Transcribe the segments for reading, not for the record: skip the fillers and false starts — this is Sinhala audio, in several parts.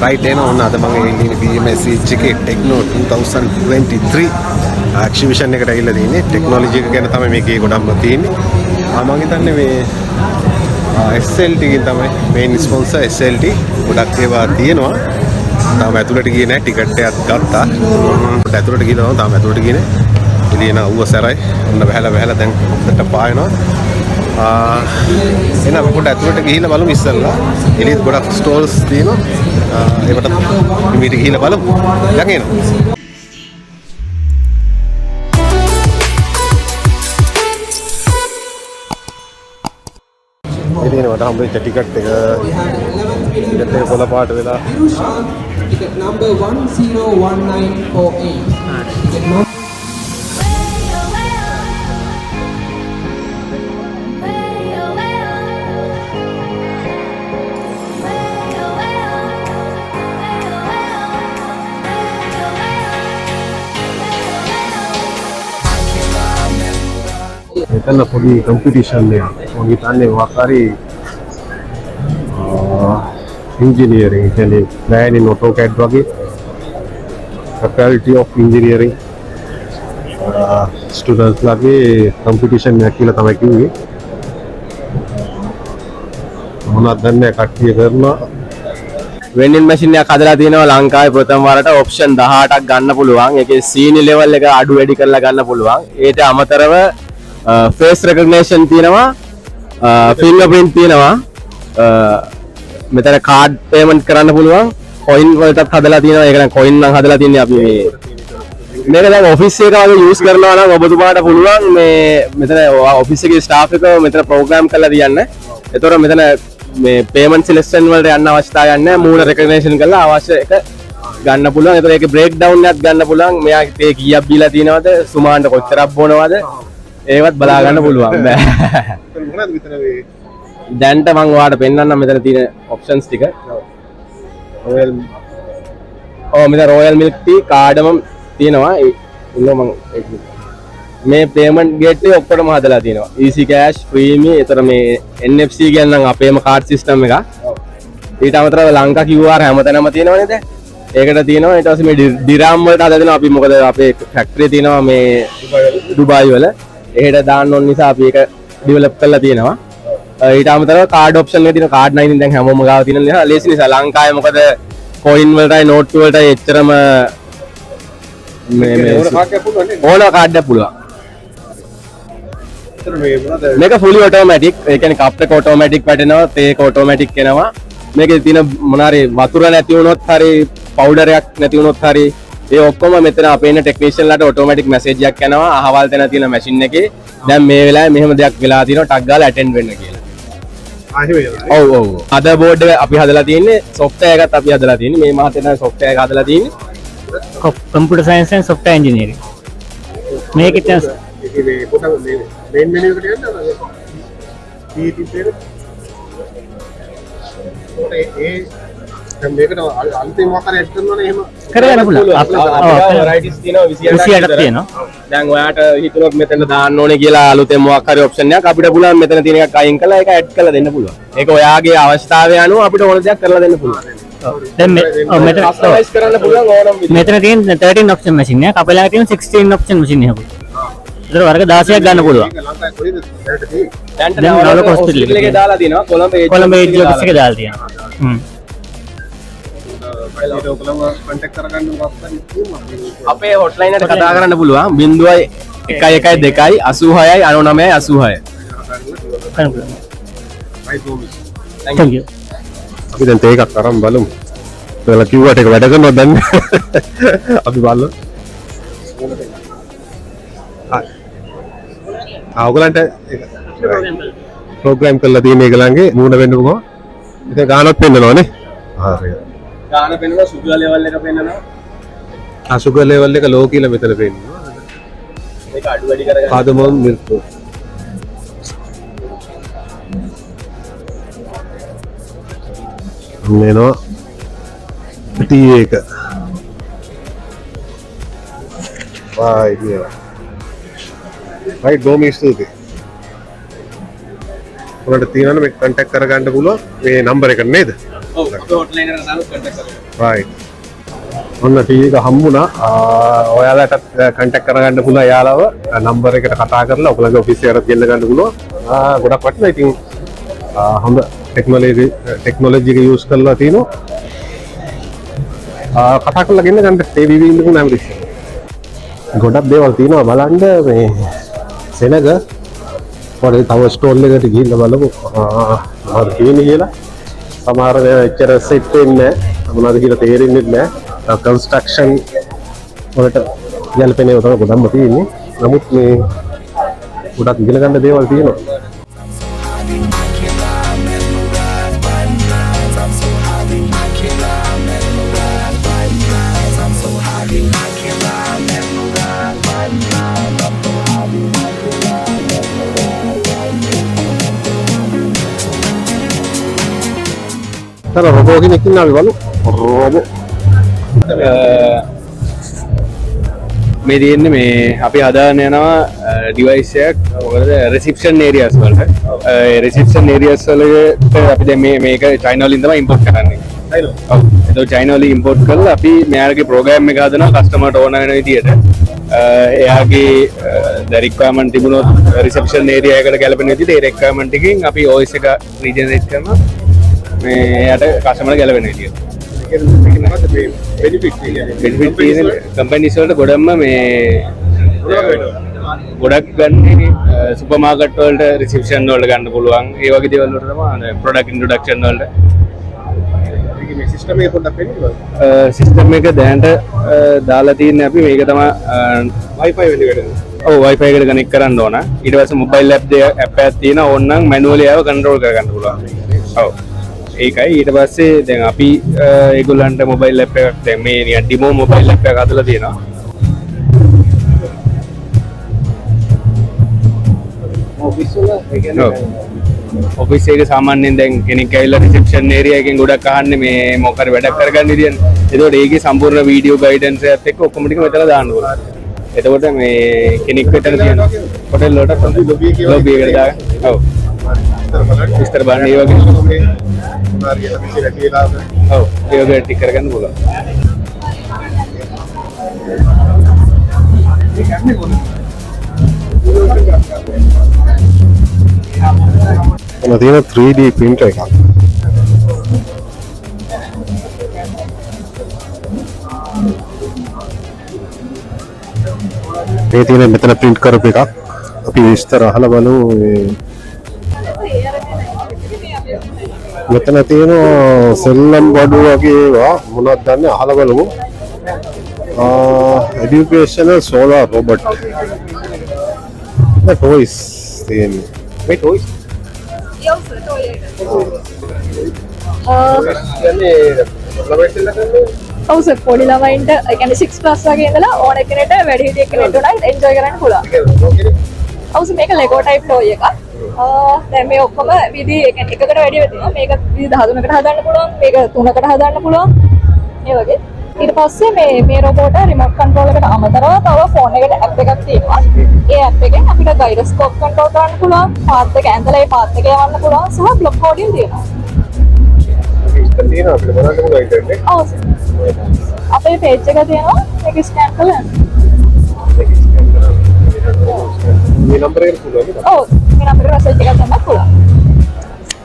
රයිට් එන ඕන අද මම ඉන්නේ BMS එකේ Techno 2023 එක්සිබිෂන් එකට ඇවිල්ලා තියෙන්නේ. ටෙක්නොලොජි එක ගැන තමයි මේකේ ගොඩක්ම තියෙන්නේ. මම හිතන්නේ මේ SLT එකෙන් තමයි මේන් ස්පොන්සර් SLT ගොඩක් ඒවා තියෙනවා. තාම ඇතුළට ගියේ නැහැ, ටිකට් එකක් ගත්තා. ඇතුළට ගිහලා තාම ඇතුළට ගියේ නැහැ. එළියන ඌව සැරයි. ඔන්න වැහැලා දැන් හොඳට පායනවා. එන අපි පොඩ්ඩක් ඇතුළට ගිහිල්ලා බලමු ඉස්සෙල්ලා. එළියත් ගොඩක් ස්ටෝල්ස් තියෙනවා. ඒකට ඉමීට ගිහිල්ලා බලමු. දැන් එනවා. ඉතින් මට හම්බෙච්ච ටිකට් එක පොළ පාට වෙලා ticket number 101948 ticket number එතන පොඩි කම්පිටිෂන් එකක්. මම හිතන්නේ වාකාරි engineering කියන්නේ plan in AutoCAD වගේ faculty of engineering students ලගේ කම්පිටිෂන් එකක් කියලා තමයි කිව්වේ. මොනවද දන්නේ කට්ටිය කරනවා. වෙන්ඩින් මැෂින් එකක් හදලා තියෙනවා ලංකාවේ ප්‍රථම වරට ඔප්ෂන් 18ක් ගන්න පුළුවන්. ඒකේ සීනි ලෙවල් එක අඩු වැඩි කරලා ගන්න පුළුවන්. ඊට අමතරව face recognition තියෙනවා, fingerprint තියෙනවා, මෙතන card payment කරන්න පුළුවන්, coin වලටත් හදලා තියෙනවා. ඒක නම් coin නම් හදලා තින්නේ අපි මේක දැන් office එක වගේ use කරනවා නම් ඔබතුමාට පුළුවන් මේ මෙතන office එකේ staff එක මෙතන program කරලා තියන්න. ඒතකොට මෙතන මේ payment selection වලට යන්න අවශ්‍යතාවයක් නැහැ. මූණ recognition කරලා අවශ්‍ය එක ගන්න පුළුවන්. ඒතකොට ඒකේ breakdown එකක් ගන්න පුළුවන්. මෙයා තේ කීයක් බීලා තියෙනවද, සුමාන්ට කොච්චරක් බොනවද, ඒවත් බලා ගන්න පුළුවන්. මොනවද විතර මේ දැන්ට මම ඔයාලට පෙන්නන්නම් මෙතන තියෙන ඔප්ෂන්ස් ටික. රොයල් මෙතන රොයල් මිල්ක් ටී කාඩමම් තියෙනවා. ඉන්න මම මේ පේමන්ට් ගේට්වේ ඔක්කොටම හදලා තියෙනවා. easy cash, freemi, ඒතර මේ NFC කියන්නේ නම් අපේම කාඩ් සිස්ටම් එකක්. ඊට අමතරව ලංකා QR හැමතැනම තියෙනවා නේද? ඒකට තියෙනවා. ඊට පස්සේ මේ දිරාම් වලට හදලා දෙනවා. අපි මොකද අපේ ෆැක්ටරි තියෙනවා මේ ඩුබායි වල. එහෙට දාන්න ඕන නිසා අපි ඒක ඩෙවලොප් කරලා තියෙනවා. ඊට අමතරව කාඩ් ඔප්ෂන් එක තියෙනවා. කාඩ් 9 දැන් හැමෝම ගාව තියෙන නිසා ලේසි නිසා ලංකාවේ මොකද කොයින් වලටයි නෝට් වලටයි එච්චරම මේ ඕන කාඩ් එකක් පුළුවන්. මේක fully automatic. ඒ කියන්නේ කප් එක automatic වැටෙනවා, තේ එක automatic එනවා. මේකේ තියෙන මොනාරි වතුර නැති වුණොත් හරි, පවුඩර් එකක් නැති වුණොත් හරි, ඒ ඔක්කොම මෙතන අපේ ඉන්න ටෙක්නීෂියන් ලාට ඔටෝමැටික් මැසේජ් එකක් යනවා. අහවල් තැන තියෙන මැෂින් එකේ දැන් මේ වෙලාවේ මෙහෙම දෙයක් වෙලා තියෙනවා, ටක් ගාලා ඇටෙන්ඩ් වෙන්න කියලා. ඔව්. අද බෝඩ් එක අපි හදලා තියෙන්නේ, software එකත් අපි හදලා තියෙන්නේ. මේ මාතේ තමයි software එක හදලා තියෙන්නේ. computer science and software engineering. මේක ඉතින් මේ පොත මේන් මෙනු එකට යන්නද? මේකට අන්තිම මොකක්ද ඇඩ් කරනවනේ එහෙම කරගන්න පුළුවන්. varieties තියෙනවා 28ක් තියෙනවා. දැන් ඔයාට හිතුනොත් මෙතන දාන්න ඕනේ කියලා අලුතෙන් මොකක් හරි ඔප්ෂන් එකක් අපිට පුළුවන් මෙතන තියෙන එකක් අයින් කරලා ඒක ඇඩ් කරලා දෙන්න පුළුවන්. ඒක ඔයාගේ අවශ්‍යතාවය අනුව අපිට ඕන දෙයක් කරලා දෙන්න පුළුවන්. දැන් මෙතන කස්ටමයිස් කරන්න පුළුවන් ඕනම විදිහට. මෙතන තියෙන 13 option machine එක අපේ ළඟ තියෙන 16 option machine එකක්. ඒතර වර්ග 16ක් ගන්න පුළුවන්. ලංකාවේ කොහෙද දැනට තියෙන්නේ? දැන්ට වහලක හොස්පිටල් එකේ දාලා තියෙනවා. කොළඹ AG office එකේ දාලා තියෙනවා. අපේ හොට්ලයින් එකට කතා කරන්න පුළුවන් 0112 86 99 86. thank you. අපි දැන් තේ එකක් අරන් බලමු. ඔයාලා කිව්වට ඒක වැඩ කරනවද දැන්? අපි බලමු. ඔයගලන්ට ප්‍රෝග්‍රෑම් කරලා තියෙන ඒගලන්ගේ මූණ වෙන්න පුළුවන්. ඉතින් ගානක් පෙන්නනවනේ. හරි. ගාන පෙන්නනවා, සුගර් ලෙවල් එක පෙන්නනවා. සුගර් ලෙවල් එක ලෝ කියලා මෙතන පෙන්නනවා. මේක අඩු වැඩි කරගන්න. කාදමෝන් මිල්ක්. මේනෝ ටී එක. වයි දියා. right බොහොම ස්තුතියි. ඔයාලට තියෙනවනේ මේක contact කරගන්න පුළුවන් මේ number එක නේද? ඔව් අපේ hotline එකට දාලා contact කරගන්න. right. ඔන්න ටී එක හම්බුණා. ඔයාලට contact කරගන්න පුළුවන් යාළුව number එකට කතා කරලා ඔයගලගේ office එකට ගෙන්න ගන්න පුළුවන්. ගොඩක් වටිනවා. ඉතින් හොඳ technology එක use කරලා තිනවා. කතා කරලා ගෙන්න ගන්න ඒ විවි ඉන්න පුළුවන් හැමතිස්සෙම. ගොඩක් දේවල් තියෙනවා බලන්න මේ සෙනග පොඩි තව ස්ටෝල් එකකට ගිහිල්ලා බලමු මොනවද තියෙන්නේ කියලා. සමහර එච්චර සෙට් වෙන්නේ නැහැ. මොනවද කියලා තේරෙන්නේ නැහැ. කන්ස්ට්‍රක්ෂන් වලට ගැලපෙන ඒවා තමයි ගොඩක්ම තියෙන්නේ. නමුත් මේ ගොඩක් ඉගෙන ගන්න දේවල් තියෙනවා. Kalau robot ini kenal balu robot. මේ තියෙන්නේ මේ අපි හදාන්න යනවා ඩිවයිස් එකක් මොකද රිසෙප්ෂන් ඒරියාස් වලට. රිසෙප්ෂන් ඒරියාස් වලට අපි දැන් මේක චයිනා වලින් තමයි ඉම්පෝට් කරන්නේ. ඔව්. ඒක චයිනා වලින් ඉම්පෝට් කරලා අපි මෙයාගේ ප්‍රෝග්‍රෑම් එක හදනවා කස්ටමර්ට ඕන වෙන විදියට. එයාගේ ද රික්වයර්මන්ට් තිබුණොත් රිසෙප්ෂන් ඒරියා එකට ගැලපෙන විදිහට ඒ රික්වයර්මන්ට් එකෙන් අපි OS එක රීජනරේට් කරනවා. මේ එයාට කස්ටමර්ට ගැලපෙන විදියට. benefit තියෙන කම්පැනිස් වලට ගොඩක්ම මේ ගොඩක් ගන්න සුපර් මාකට් වලට රිසෙප්ෂන් වලට ගන්න පුළුවන්. ඒ වගේ දේවල් වලට තමයි ප්‍රොඩක්ට් ඉන්ට්‍රොඩක්ෂන් වලට. මේ සිස්ටම් එක පොඩ්ඩක් පෙන්නන්න. සිස්ටම් එක දැනට දාලා තියෙන්නේ අපි මේක තමයි wifi වෙන්නේ වැඩ. ඔව් wifi එකට කනෙක්ට් කරන්න ඕන. ඊට පස්සේ මොබයිල් ඇප් එකක් තියෙනවා. ඕනනම් මැනුවලි ආව කන්ට්‍රෝල් කරගන්න පුළුවන්. ඔව්. ඒකයි ඊට පස්සේ දැන් අපි ඒගොල්ලන්ට මොබයිල් ඇප් එකක් දැන් මේ නිකන් ඩිමෝ මොබයිල් ඇප් එකක් හදලා තියෙනවා. ඔෆිස් වල ඒ කියන්නේ ඔෆිස් එකේ සාමාන්‍යයෙන් දැන් කෙනෙක් ඇවිල්ලා රිසෙප්ෂන් ඒරියා එකෙන් ගොඩක් අහන්නේ මේ මොකක් හරි වැඩක් කරගන්න විදියනේ. ඒකෝට ඒකේ සම්පූර්ණ වීඩියෝ ගයිඩන්ස් එකත් එක්ක ඔක්කොම ටික මෙතන දාන්න ඕනේ. එතකොට මේ කෙනෙක් වෙතන තියෙන හොටෙල් වලට ලොබි එකට දාගන්න. ඔව්. විස්තර බලන්න ඒ වගේ ඔව් ඒ වගේ ටික කරගන්න පුළුවන්. ඔන්න තියෙන 3D printer එකක්. මේ තියෙන මෙතන print කරපු එකක්. අපි විස්තර අහලා බලමු. මෙතන තියෙන සෙල්ලම් බඩු වගේ ඒවා මොනවද දන්නේ අහලා බලමු. educational solar robot. The toys තියෙන්නේ. මේ toys ඔව් සර් පොඩි ළමයින්ට ඒ කියන්නේ 6 ප්ලස් වගේ ඉඳලා ඕන කෙනෙක්ට වැඩිහිටියෙක් කෙනෙක්ට උනා එන්ජොයි කරන්න පුළුවන්. ඔව් සර් මේක ලෙගෝ ටයිප් ටොයි එකක්. දැන් මේ ඔක්කොම විදි ඒ කියන්නේ එකකට වැඩි වෙනවා. මේක විදි 13කට හදන්න පුළුවන්. මේක 3කට හදන්න පුළුවන්. ඒ වගේ. ඊට පස්සේ මේ රොබෝට රිමෝට් කන්ට්‍රෝල් එකට අමතරව තව ෆෝන් එකට ඇප් එකක් තියෙනවා. ඒ ඇප් එකෙන් අපිට ගයිරොස්කෝප් කන්ට්‍රෝල් කරන්න පුළුවන්. පාත් එක ඇඳලා ඒ පාත් එක යවන්න පුළුවන්. සහ බ්ලොක් කෝඩින් තියෙනවා. සිස්ටම් තියෙනවා අපිට බලන්න පුළුවන් ඉන්ටර්නෙට්. ඔව් සර්. අපේ පේජ් එක තියෙනවා. මේක ස්කෑන් කරලා යන්න. මේ නම්බර් එකට පුළුවන් නේද? ඔව් මේ නම්බර් එක රසල් එකක් තමයි පුළුවන්.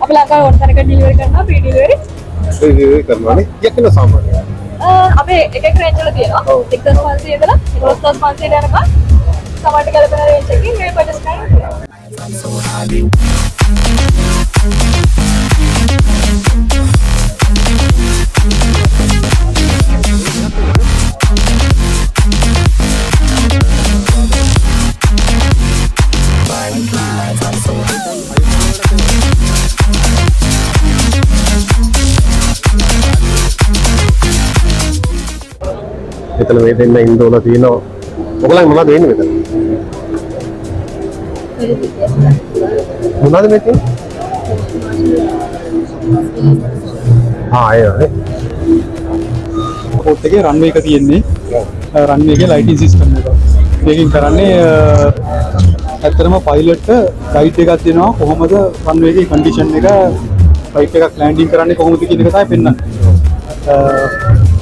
අපි ලංකාවේ ඕන තැනක ඩෙලිවරි කරනවා ෆ්‍රී ඩෙලිවරි. ඩෙලිවරි කරනවානේ. යකින සාමාන්‍යයෙන්. අපේ එක රේන්ජ් වල තියෙනවා 1500 ඉඳලා 11500 යනකම් සමහරට ගැලපෙන රේන්ජ් එකකින් මේ පර්චේස් කරන්න පුළුවන්. මෙතන මේ දෙන්න ඉන්දෝලා තියෙනවා. ඔයගොල්ලන් මොනවද වෙන්නේ මෙතන? මොනවද මේ තියෙන්නේ? ඒ පෝට් එකේ රන්වේ එක තියෙන්නේ. රන්වේ එකේ ලයිටින් සිස්ටම් එක. මේකෙන් කරන්නේ ඇත්තටම පයිලට් ගයිඩ් එකක් දෙනවා කොහොමද රන්වේ එකේ කන්ඩිෂන් එක ෆ්ලයිට් එකක් ලෑන්ඩින් කරන්නේ කොහොමද කියන එක තමයි පෙන්වන්නේ.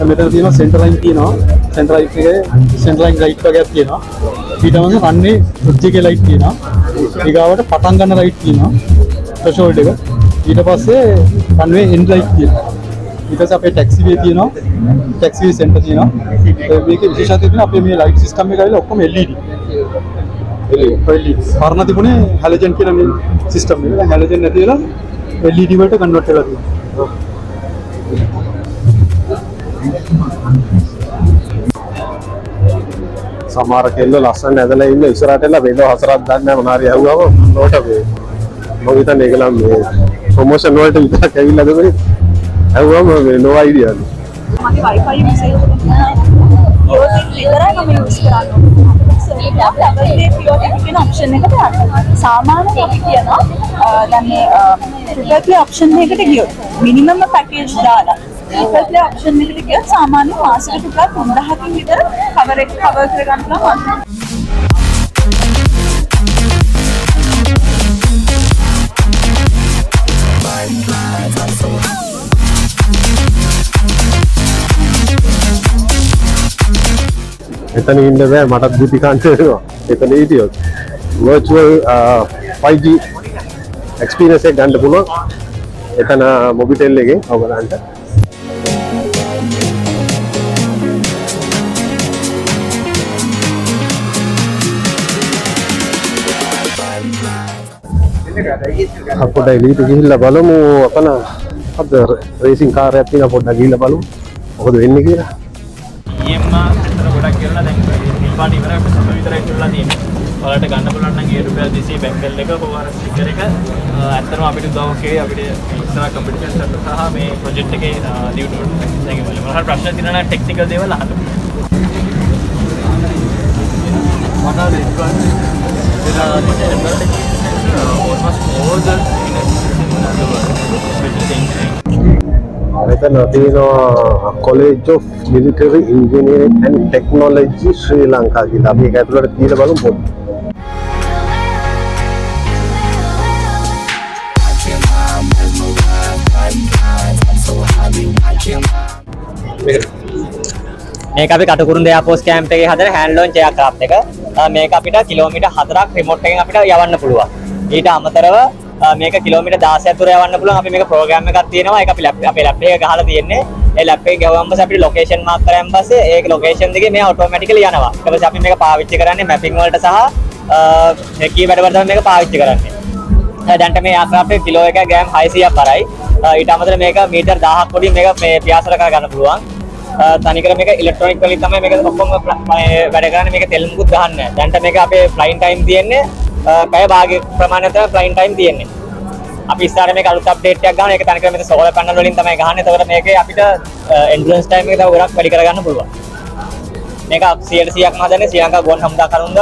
මෙතන තියෙනවා සෙන්ටර් ලයින් තියෙනවා. සෙන්ටර් ලයින් එකේ සෙන්ටර් ලයින් ලයිට් වගේක් තියෙනවා. ඊට පස්සේ රන්වේ එජ් එකේ ලයිට් තියෙනවා. ඊගාවට පටන් ගන්න ලයිට් තියෙනවා. threshold එක. ඊට පස්සේ රන්වේ එන්ඩ් ලයිට් තියෙනවා. ඊට පස්සේ අපේ ටැක්සි වේ තියෙනවා. ටැක්සි වේ සෙන්ටර් තියෙනවා. මේකේ විශේෂත්වය තියෙනවා අපේ මේ ලයිට් සිස්ටම් එක ඇවිල්ලා ඔක්කොම LED. පරණ තිබුණේ හැලජන් කියලා මේ සිස්ටම් එක. දැන් හැලජන් නැති වෙලා LED වලට කන්වර්ට් වෙලා තියෙනවා. සමහර කෙල්ල ලස්සන ඇදලා ඉන්න ඉස්සරහට එලා වේදව හතරක් ගන්න නැහැ මොනාරි ඇහුවම නෝට මේ මම හිතන්නේ ඒකලම් මේ ප්‍රොමෝෂන් වලට විතරක් ඇවිල්ලාද මේ ඇහුවම මේ no idea නේ. මගේ wifi usage විතරයි මම use කරන්නේ. කියන ඔප්ෂන් එකට යන්න. සාමාන්‍යයෙන් අපි කියනවා දැන් මේ ට්‍රිපල් ප්ලේ ඔප්ෂන් එකකට ගියොත් මිනිමම් පැකේජ් දාලා ට්‍රිපල් ප්ලේ ඔප්ෂන් එකට ගියොත් සාමාන්‍ය මාසෙකට ටිකක් 3000කින් විතර කවර් කරගන්න පුළුවන්. එතන ඉන්න බෑ මටත් බුද්ධිකාන්ත වෙනවා. එතන හිටියොත් virtual 5G experience එක ගන්න පුළුවන්. එතන මොබිටෙල් එකෙන් ඔයගලන්ට අපොඩ එළියට ගිහිල්ලා බලමු අපන අද රේසින් කාර් එකක් තියෙනවා පොඩ්ඩක් ගිහිල්ලා බලමු මොකද වෙන්නේ කියලා. ගොඩක් කියලා දැන් නිල්පාට ඉවරයි සම විතරයි කියලා තියෙන්නේ. ඔයාලට ගන්න පුළුවන් නම් ඒ රුපියල් 200 බැංකල් එක පොවර ස්ටිකර් එක ඇත්තටම අපිට උදව්වක් ඒ අපිට ඉස්සරහ කම්පිටිෂන්ස් වලට සහ මේ ප්‍රොජෙක්ට් එකේ ලියුම් දැන් ඒ වල ප්‍රශ්න තියෙනවා නම් ටෙක්නිකල් දේවල් අහන්න. මෙතන තියෙනවා College of Military Engineering and Technology ශ්‍රී ලංකා කියලා. අපි ඒක ඇතුළට තියලා බලමු පොඩ්ඩක්. මේක අපි කටුකුරුන්ද එයාර්පෝස් කැම්ප් එකේ හදන හෑන්ඩ් ලොන්ච් එයාක්‍රාෆ්ට් එක. මේක අපිට කිලෝමීටර් 4ක් රිමෝට් එකෙන් අපිට යවන්න පුළුවන්. ඊට අමතරව මේක කිලෝමීටර් 16ක් දුර යවන්න පුළුවන්. අපි මේක ප්‍රෝග්‍රෑම් එකක් තියෙනවා. ඒක අපි අපේ ලැප් එකේ ගහලා තියෙන්නේ. ඒ ලැප් එකේ ගහුවම පස්සේ අපිට ලොකේෂන් මාක් කරාන් පස්සේ ඒක ලොකේෂන් දෙකේ මේ ඔටෝමැටිකලි යනවා. ඊට පස්සේ අපි මේක පාවිච්චි කරන්නේ මැපින් වලට සහ හැකී වැඩ වලට මේක පාවිච්චි කරන්නේ. දැන්ට මේ එයාක්‍රාෆ්ට් එක කිලෝ එක ග්‍රෑම් 600ක් බරයි. ඊට අමතරව මේක මීටර් 1000ක් වලින් මේක මේ පියාසර කරගන්න පුළුවන්. තනිකර මේක ඉලෙක්ට්‍රොනික වලින් තමයි මේක ඔක්කොම වැඩ කරන්නේ. මේක තෙල් මුකුත් ගහන්නේ නැහැ. දැන්ට මේක අපේ ෆ්ලයින් ටයිම් තියෙන්නේ පැය භාගයක් ප්‍රමාණයට ෆ්ලයින් ටයිම් තියෙන්නේ. අපි ඉස්සරහ මේක අලුත් අප්ඩේට් එකක් ගන්න. ඒක තනිකර මේක සෝලර් පැනල් වලින් තමයි ගහන්නේ. ඒතකොට මේකේ අපිට එන්ඩුරන්ස් ටයිම් එක තව ගොඩක් වැඩි කරගන්න පුළුවන්. මේක 100%ක්ම හදන්නේ ශ්‍රී ලංකා ගුවන් හමුදා කරුණුද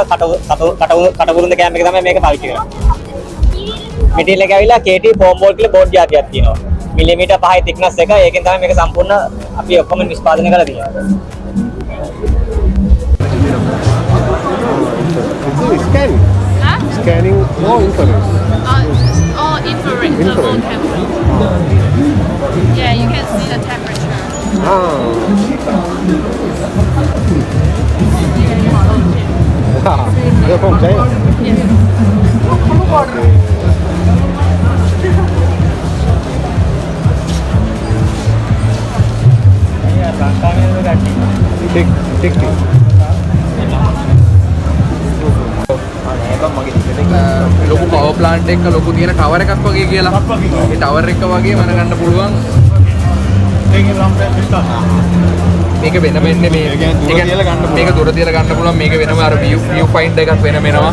කටුකුරුන්ද කැම්ප් එක තමයි මේක පාවිච්චි කරන්නේ. මෙටීරියල් එක ඇවිල්ලා KT ෆෝම් බෝල් කියලා බෝඩ් జాතියක් තියෙනවා. මිලිමීටර් 5යි thickness එක. ඒකෙන් තමයි මේක සම්පූර්ණ අපි ඔක්කොම නිෂ්පාදනය කරලා තියෙන්නේ. Scanning or infrared? Infrared. The phone camera. Yeah, you can see the temperature. They're from China? Yes. Tick. ලොකු පවර් ප්ලාන්ට් එකක ලොකු තියෙන ටවර් එකක් වගේ කියලා. ඒ ටවර් එක වගේ මන ගන්න පුළුවන්. මේක වෙනම එන්නේ මේ මේක දුර තියලා ගන්න පුළුවන්. මේක වෙනම අර view find එකක් වෙනම එනවා.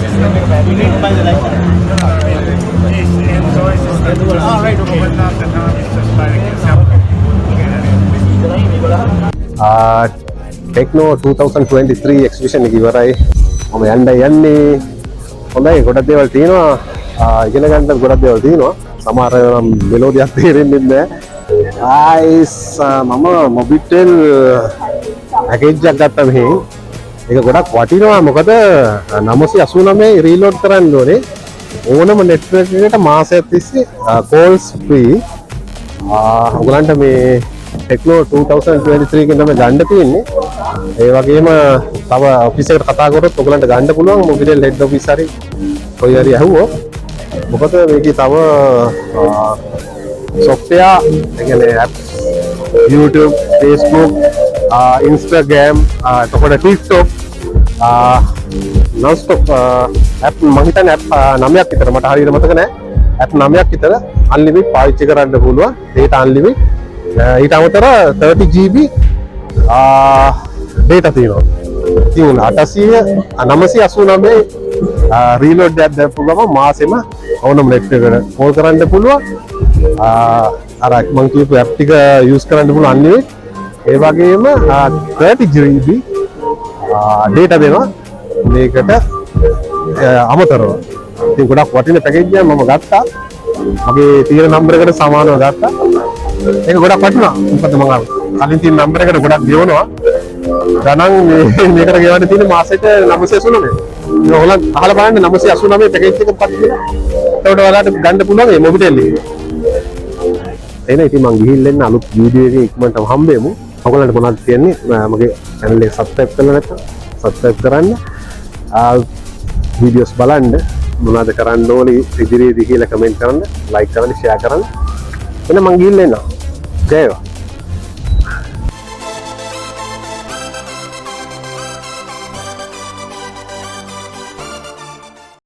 Techno 2023 exhibition එක ඉවරයි. මම යන්නේ හොඳයි ගොඩක් දේවල් තියෙනවා. ඉගෙන ගන්න ගොඩක් දේවල් තියෙනවා. සමහර නම් මෙලෝඩියක් තේරෙන්නේ නැහැ. මම මොබිටෙල් පැකේජ් එකක් ගත්තා මෙහෙන්. ඒක ගොඩක් වටිනවා මොකද 989 රීලෝඩ් කරන්න ඕනේ ඕනම නෙට්වර්ක් එකකට මාසයක් තිස්සේ calls free. ඔයගලන්ට මේ Techno 2023 එකෙන් තමයි ගන්න තියෙන්නේ. ඒ වගේම තව ඔෆිස් එකට කතා කරොත් ඔයගලන්ට ගන්න පුළුවන් මොබිටෙල් හෙඩ් ඔෆිස් හරි කොයි හරි ඇහුවොත්. මොකද මේකේ තව software ඒ කියන්නේ apps YouTube, Facebook, Instagram, එතකොට TikTok non-stop app මම හිතන්නේ app 9ක් විතර මට හරියට මතක නැහැ. app 9ක් විතර unlimited පාවිච්චි කරන්න පුළුවන්. data unlimited. ඊට අමතරව 30GB data තියෙනවා. ඉතින් 989 reload එකක් දැම්පු ගමන් මාසෙම ඕනම net එකට call කරන්න පුළුවන්. අර මම කියපු app ටික use කරන්න පුළුවන් unlimited. ඒ වගේම 30GB data දෙනවා මේකට අමතරව. ඉතින් ගොඩක් වටින පැකේජ් එකක් මම ගත්තා. මගේ තියෙන නම්බර එකට සමානව ගත්තා. ඒක ගොඩක් වටිනවා. මොකද මම කලින් තියෙන නම්බර එකට ගොඩක් ගෙවනවා. ගණන් මේකට ගෙවන්න තියෙන මාසෙට 989. ඒක ඔයගොල්ලන් අහලා බලන්න 989 පැකේජ් එකක් පත් වෙනවා. ඒකට ඔයාලට ගන්න පුළුවන් මේ මොබිටෙල් එක. එනේ ඉතින් මම ගිහිල්ලා එන්න අලුත් වීඩියෝ එකකින් ඉක්මනටම හම්බෙමු. ඔයගොල්ලන්ට මොනවද කියන්නේ මගේ channel එක subscribe කරලා නැත්නම් subscribe කරන්න. වීඩියෝස් බලන්න මොනවද කරන්න ඕනේ ඉදිරියේදී කියලා කමෙන්ට් කරන්න, like කරන්න, share කරන්න. එන්න මං ගිහින් එනවා. ජය වේවා.